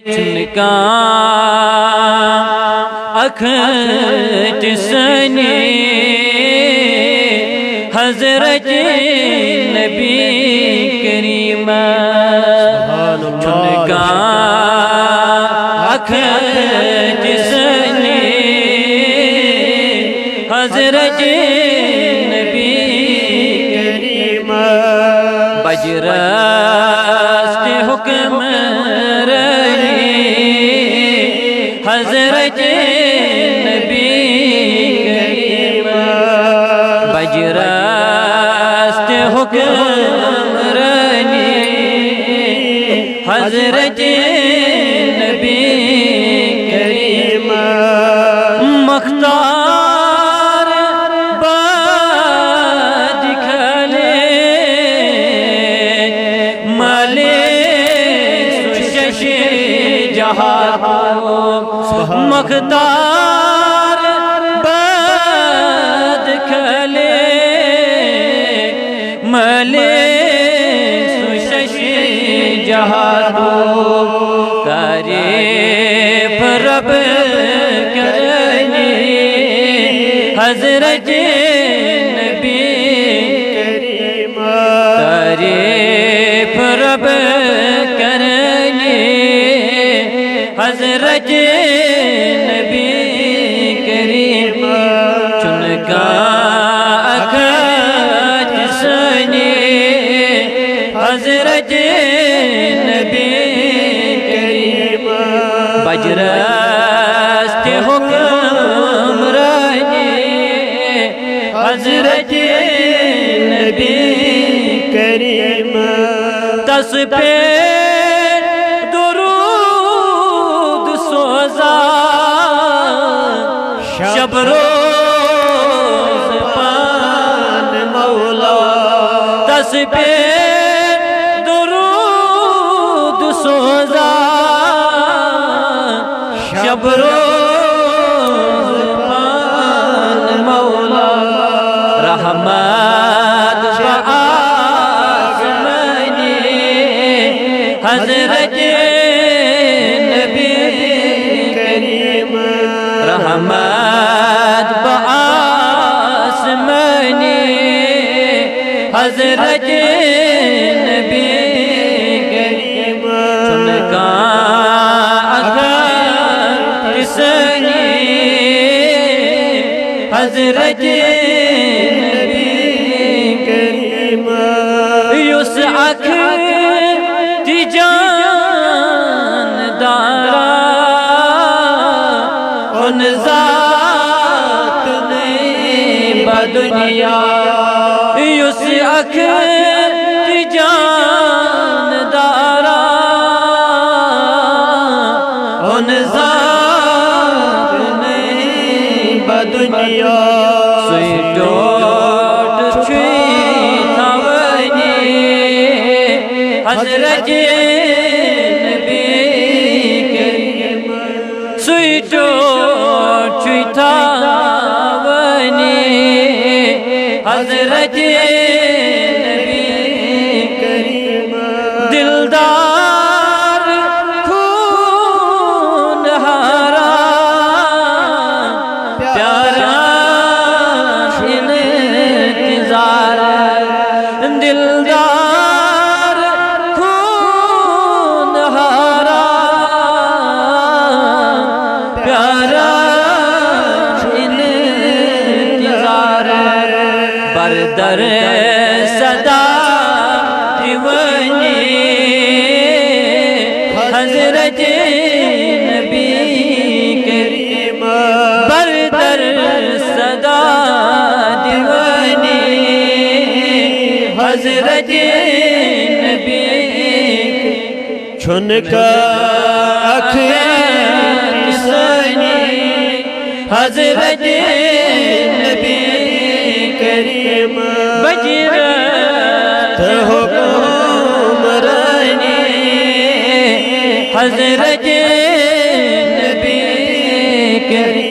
چنکا اکھٹ سنی حضرت نبی کریم چنکا اکھٹ سنی حضرت نبی کریم بجرست حکم حضرت نبی کریم بجرست حکمرانی حضرت نبی کریم مختار باد کھلے ملک سشش جہاں مختار باد کھلے ملک سشش جہاں تعریف رب کرنی حضرت نبی کریم تعریف رب کرنی حضرت نبی کریم چنکا اکھٹ سنی حضرت نبی کریم بجرست حکمرانی حضرت نبی کریم تسبیح درود سوزا شب روز پان مولا تسبیح درود سوزا شب روز پان مولا رحمت بآسمانی حضرت نبی کریم رحمت بآسمانی حضرت نبی کریم چنکا اکھٹ سنی حضرت نبی کریم یس اکھٹ جان دارا ان ذات نہیں بدنیا یس اکھٹ جان دارا ان ذات نہیں بدنیا سوئی ٹوٹ چھوئی تھاونی حضرت نبی کریم سوئی ٹوٹ چھوئی تھاونی حضرت نبی کریم دلدار خون ہارا پیارا انتظار دلدار خون ہارا پیارا انتظار بردر صدا دیوانی حضرت نبی کریم بردر صدا دیوانی حضرت نبی چنکا اکھٹ سنی حضرت نبی کریم بجرست حکمرانی حضرت